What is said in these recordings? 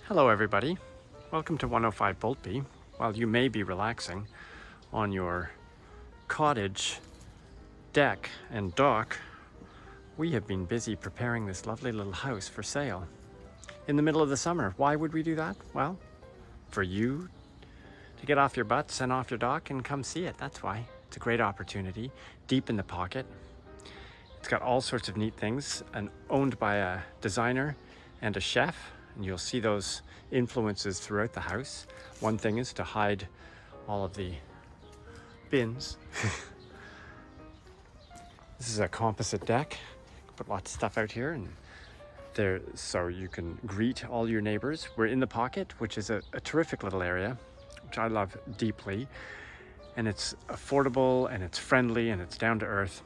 Hello everybody, welcome to 105 Boultbee. While you may be relaxing on your cottage deck and dock, we have been busy preparing this lovely little house for sale in the middle of the summer. Why would we do that? Well, for you to get off your butts and off your dock and come see it. That's why. It's a great opportunity, deep in the pocket. It's got all sorts of neat things and owned by a designer and a chef. And you'll see those influences throughout the house. One thing is to hide all of the bins. This is a composite deck. Put lots of stuff out here and there, so you can greet all your neighbors. We're in the pocket, which is a terrific little area, which I love deeply. And it's affordable and it's friendly and it's down to earth.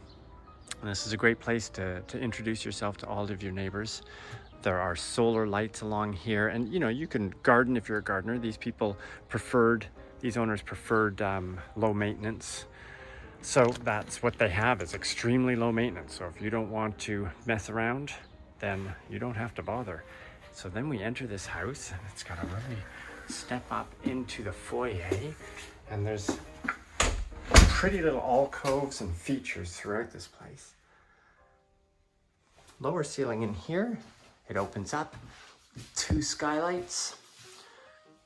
And this is a great place to introduce yourself to all of your neighbors. There are solar lights along here, and you know, you can garden if you're a gardener. These owners preferred low maintenance. So that's what they have, is extremely low maintenance. So if you don't want to mess around, then you don't have to bother. So then we enter this house and it's got a really step up into the foyer, and there's pretty little alcoves and features throughout this place. Lower ceiling in here. It opens up, 2 skylights,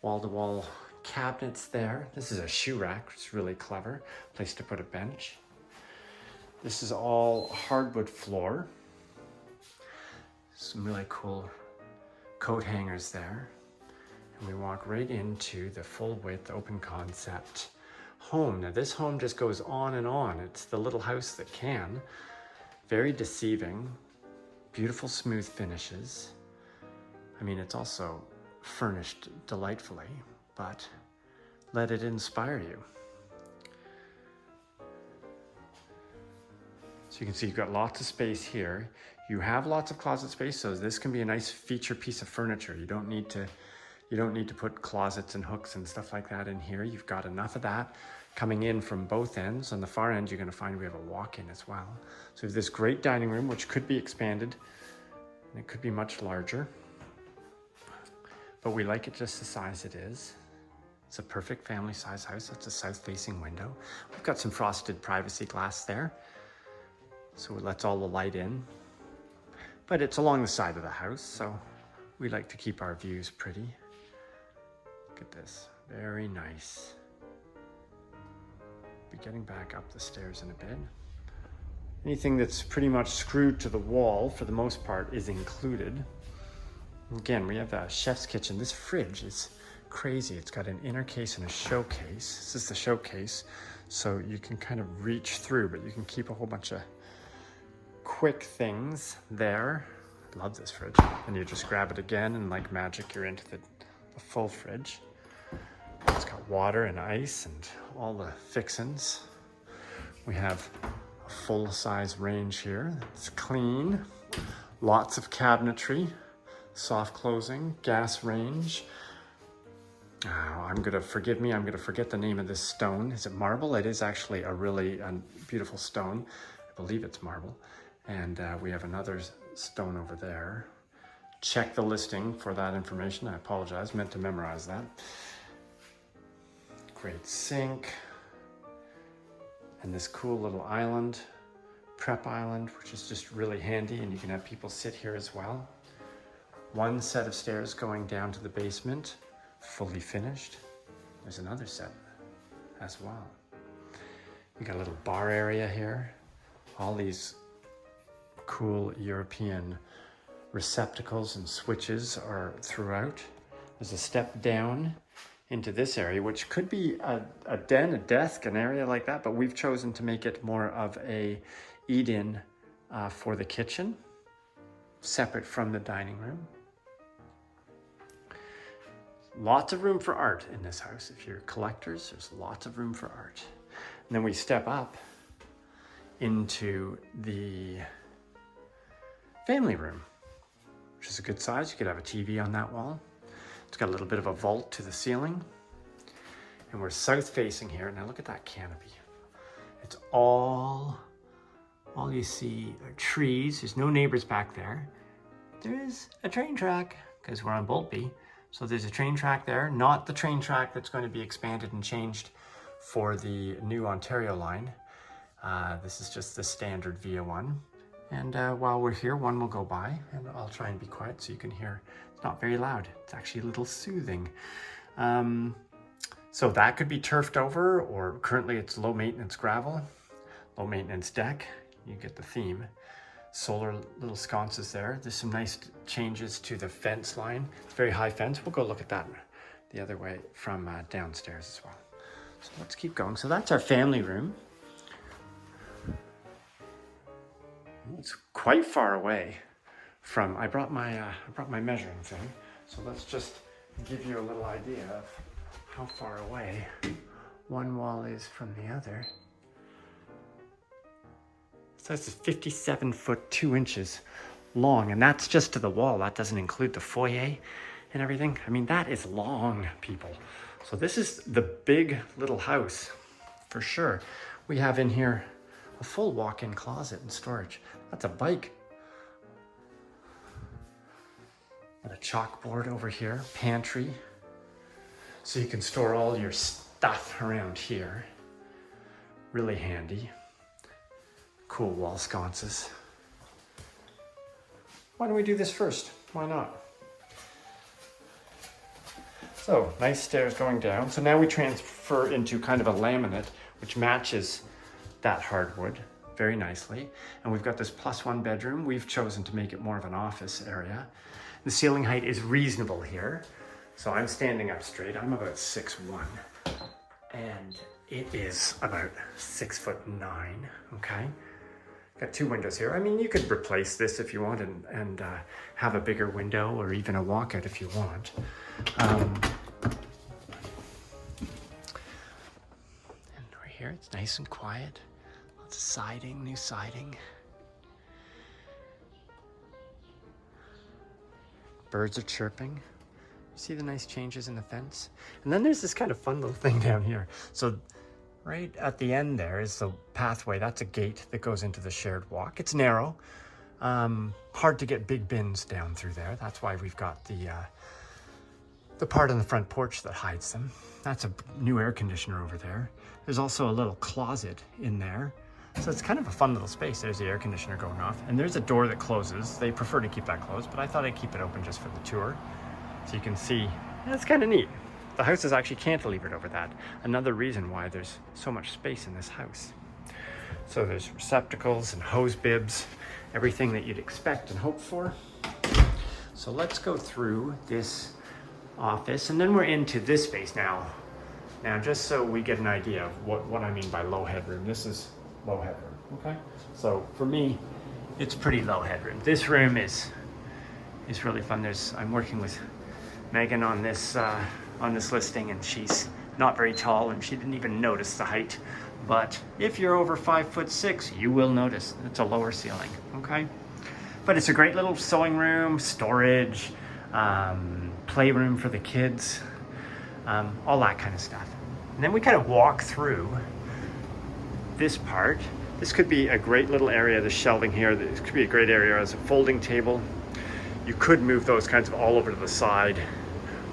wall-to-wall cabinets there. This is a shoe rack, which is really clever. Place to put a bench. This is all hardwood floor. Some really cool coat hangers there. And we walk right into the full width, open concept home. Now this home just goes on and on. It's the little house that can. Very deceiving. Beautiful smooth finishes. I mean, it's also furnished delightfully, but let it inspire you. So you can see you've got lots of space here. You have lots of closet space, so this can be a nice feature piece of furniture. You don't need to put closets and hooks and stuff like that in here. You've got enough of that coming in from both ends. On the far end, you're going to find we have a walk-in as well. So we have this great dining room, which could be expanded, and it could be much larger. But we like it just the size it is. It's a perfect family size house. That's a south-facing window. We've got some frosted privacy glass there, so it lets all the light in. But it's along the side of the house, so we like to keep our views pretty. Look at this, very nice. Be getting back up the stairs in a bit. Anything that's pretty much screwed to the wall, for the most part, is included. Again, we have a chef's kitchen. This fridge is crazy. It's got an inner case and a showcase. This is the showcase, so you can kind of reach through, but you can keep a whole bunch of quick things there. I love this fridge. And you just grab it again, and like magic, you're into the full fridge. It's got water and ice and all the fixins. We have a full-size range here. It's clean. Lots of cabinetry, soft closing, gas range. Oh, I'm gonna forget the name of this stone. Is it marble? It is actually a really beautiful stone. I believe it's marble. And we have another stone over there. Check the listing for that information. I apologize, meant to memorize that. Great sink. And this cool little island, prep island, which is just really handy, and you can have people sit here as well. One set of stairs going down to the basement, fully finished. There's another set as well. We got a little bar area here. All these cool European receptacles and switches are throughout. There's a step down into this area, which could be a den, a desk, an area like that, but we've chosen to make it more of a eat-in for the kitchen, separate from the dining room. Lots of room for art in this house. If you're collectors, there's lots of room for art. And then we step up into the family room, which is a good size. You could have a TV on that wall. It's got a little bit of a vault to the ceiling. And we're south facing here. Now look at that canopy. It's all you see are trees. There's no neighbors back there. There is a train track because we're on Boultbee. So there's a train track there, not the train track that's going to be expanded and changed for the new Ontario line. This is just the standard via one. And while we're here, one will go by, and I'll try and be quiet so you can hear. It's not very loud. It's actually a little soothing. So that could be turfed over, or currently it's low maintenance gravel, low maintenance deck. You get the theme. Solar little sconces there. There's some nice changes to the fence line. It's very high fence. We'll go look at that the other way from downstairs as well. So let's keep going. So that's our family room. It's quite far away from, I brought my measuring thing. So let's just give you a little idea of how far away one wall is from the other. So this is 57 foot 2 inches long, and that's just to the wall. That doesn't include the foyer and everything. I mean, that is long, people. So this is the big little house for sure. We have in here a full walk-in closet and storage. That's a bike. And a chalkboard over here, pantry. So you can store all your stuff around here. Really handy. Cool wall sconces. Why don't we do this first? Why not? So, nice stairs going down. So now we transfer into kind of a laminate, which matches that hardwood very nicely. And we've got this +1 bedroom. We've chosen to make it more of an office area. The ceiling height is reasonable here. So I'm standing up straight. I'm about 6'1", and it is about 6'9", okay? Got 2 windows here. I mean, you could replace this if you want and have a bigger window or even a walkout if you want. And we're here, it's nice and quiet. Lots of siding, new siding. Birds are chirping. See the nice changes in the fence? And then there's this kind of fun little thing down here. So right at the end there is the pathway. That's a gate that goes into the shared walk. It's narrow. Hard to get big bins down through there. That's why we've got the part on the front porch that hides them. That's a new air conditioner over there. There's also a little closet in there. So it's kind of a fun little space. There's the air conditioner going off. And there's a door that closes. They prefer to keep that closed, but I thought I'd keep it open just for the tour. So you can see, that's kind of neat. The house is actually cantilevered over that. Another reason why there's so much space in this house. So there's receptacles and hose bibs, everything that you'd expect and hope for. So let's go through this office, and then we're into this space now. Now, just so we get an idea of what I mean by low headroom. This is low headroom, okay? So for me, it's pretty low headroom. This room is really fun. I'm working with Megan on this listing, and she's not very tall, and she didn't even notice the height. But if you're over 5'6", you will notice it's a lower ceiling, okay? But it's a great little sewing room, storage, playroom for the kids, all that kind of stuff. And then we kind of walk through this part. This could be a great little area, the shelving here. This could be a great area as a folding table. You could move those kinds of all over to the side,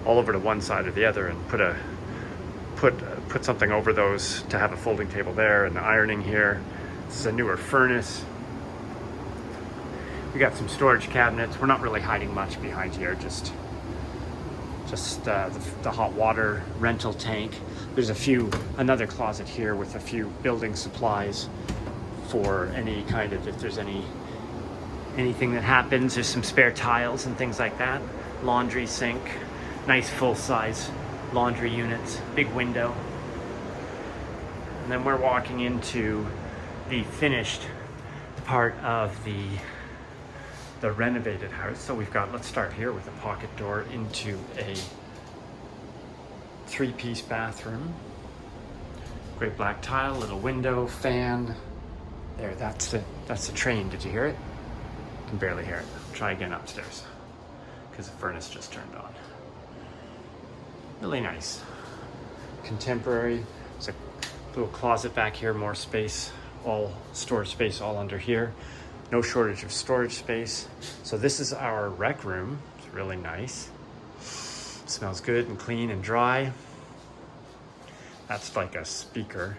all over to one side or the other, and put something over those to have a folding table there, and ironing here. This is a newer furnace. We got some storage cabinets. We're not really hiding much behind here, just the hot water rental tank. There's another closet here with a few building supplies for any kind of, if there's anything that happens. There's some spare tiles and things like that. Laundry sink, nice full-size laundry units, big window. And then we're walking into the finished part of the renovated house. So let's start here with a pocket door into a 3-piece bathroom. Great black tile, little window, fan. There, that's the train. Did you hear it? I can barely hear it. Try again upstairs, because the furnace just turned on. Really nice. Contemporary. There's a little closet back here, more space, all storage space all under here. No shortage of storage space. So this is our rec room. It's really nice. Smells good and clean and dry. That's like a speaker.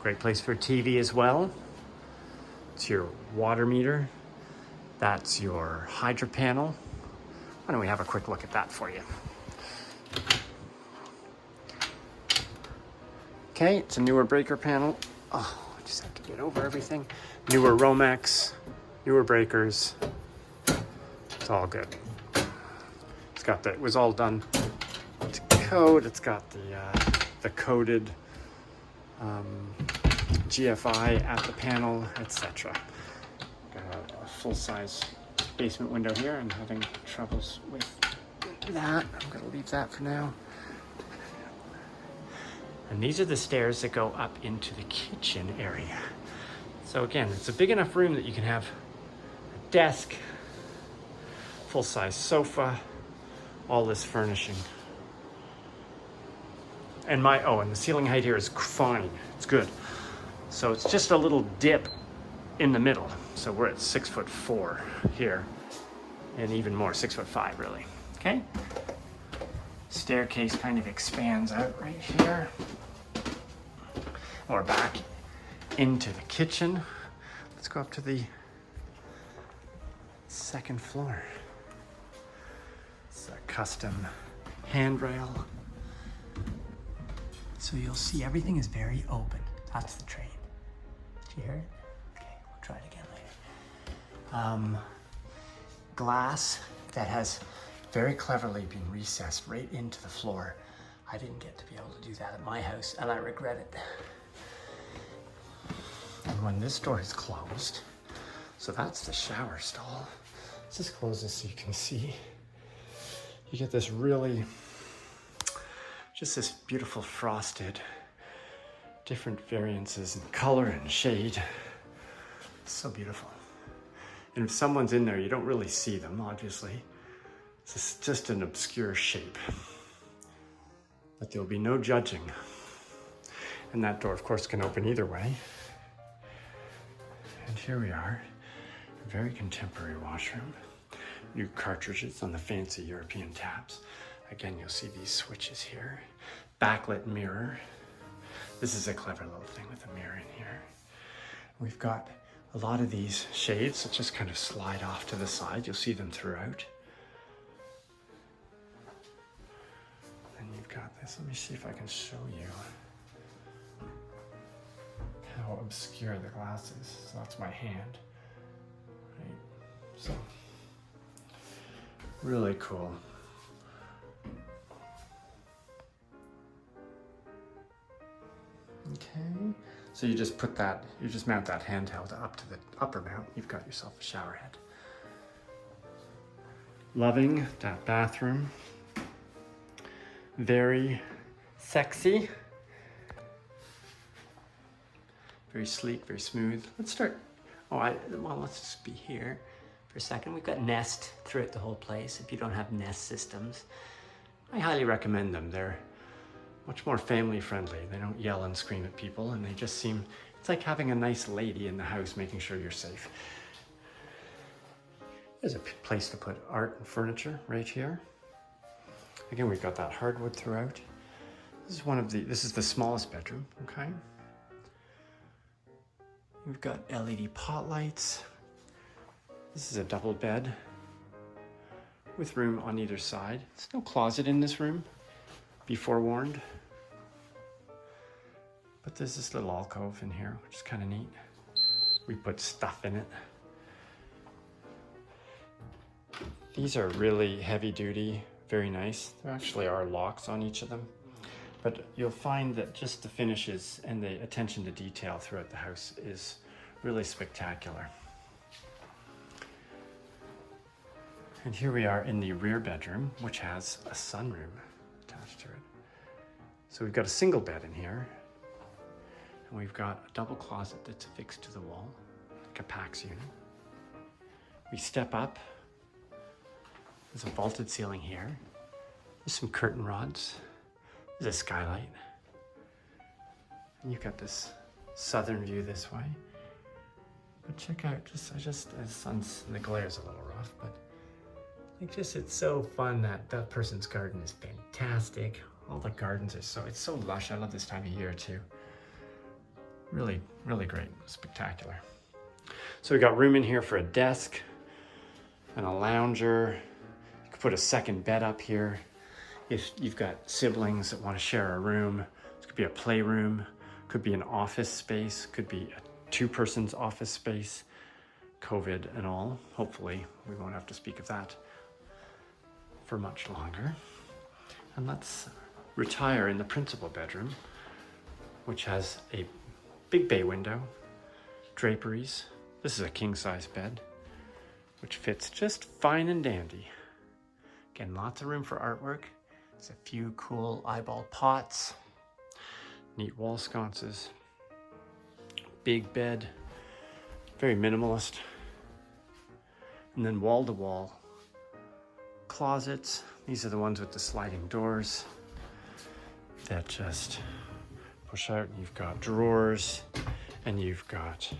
Great place for TV as well. It's your water meter. That's your hydro panel. Why don't we have a quick look at that for you? Okay, it's a newer breaker panel. Oh, I just have to get over everything. Newer Romex, newer breakers. It's all good. It's got it was all done to code. It's got the coded GFI at the panel, etc. Got a full-size basement window here. I'm having troubles with that. I'm gonna leave that for now. And these are the stairs that go up into the kitchen area. So again, it's a big enough room that you can have a desk, full-size sofa, all this furnishing. And the ceiling height here is fine, it's good. So it's just a little dip in the middle. So we're at 6'4" here, and even more, 6'5" really, okay? Staircase kind of expands out right here. Or back into the kitchen. Let's go up to the second floor. It's a custom handrail. So you'll see everything is very open. That's the train. Did you hear it? Okay, we'll try it again later. Glass that has very cleverly been recessed right into the floor. I didn't get to be able to do that at my house, and I regret it. And when this door is closed, so that's the shower stall. Let's just close this so you can see. You get this really, just this beautiful frosted, different variances in color and shade. It's so beautiful. And if someone's in there, you don't really see them, obviously. It's just an obscure shape. But there'll be no judging. And that door, of course, can open either way. And here we are, a very contemporary washroom. New cartridges on the fancy European taps. Again, you'll see these switches here. Backlit mirror. This is a clever little thing with a mirror in here. We've got a lot of these shades that just kind of slide off to the side. You'll see them throughout. And you've got this. Let me see if I can show you how obscure the glass is. So that's my hand, right? So, really cool. Okay, so you just mount that handheld up to the upper mount. You've got yourself a shower head. Loving that bathroom. Very sexy. Very sleek, very smooth. Let's start. Let's just be here for a second. We've got Nest throughout the whole place. If you don't have Nest systems, I highly recommend them. They're much more family friendly. They don't yell and scream at people, and they just seem, it's like having a nice lady in the house making sure you're safe. There's a place to put art and furniture right here. Again, we've got that hardwood throughout. This is the smallest bedroom, okay? We've got LED pot lights. This is a double bed with room on either side. There's no closet in this room, be forewarned. But there's this little alcove in here, which is kind of neat. We put stuff in it. These are really heavy duty, very nice. There actually are locks on each of them. But you'll find that just the finishes and the attention to detail throughout the house is really spectacular. And here we are in the rear bedroom, which has a sunroom attached to it. So we've got a single bed in here, and we've got a double closet that's affixed to the wall, like a PAX unit. We step up. There's a vaulted ceiling here. There's some curtain rods. There's a skylight. And you've got this southern view this way. But check out, the glare is a little rough, but It's so fun that that person's garden is fantastic. All the gardens are it's so lush. I love this time of year too. Really, really great, spectacular. So we got room in here for a desk and a lounger. You could put a second bed up here. If you've got siblings that want to share a room, it could be a playroom, could be an office space, could be a two-person's office space. COVID and all, hopefully we won't have to speak of that for much longer. And let's retire in the principal bedroom, which has a big bay window, draperies. This is a king-size bed, which fits just fine and dandy. Again, lots of room for artwork. There's a few cool eyeball pots, neat wall sconces, big bed, very minimalist. And then wall-to-wall closets. These are the ones with the sliding doors that just push out. You've got drawers and you've got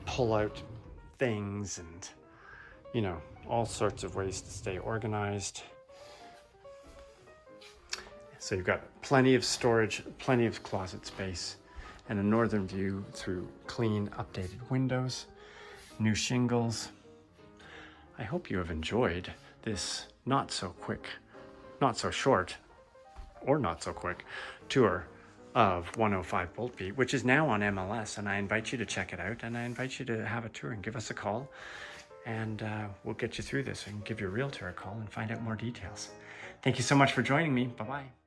pull-out things and, you know, all sorts of ways to stay organized. So you've got plenty of storage, plenty of closet space, and a northern view through clean, updated windows, new shingles. I hope you have enjoyed this not so quick, not so short, or not so quick tour of 105 Boultbee, which is now on MLS, and I invite you to check it out, and I invite you to have a tour and give us a call, and we'll get you through this and give your realtor a call and find out more details. Thank you so much for joining me. Bye-bye.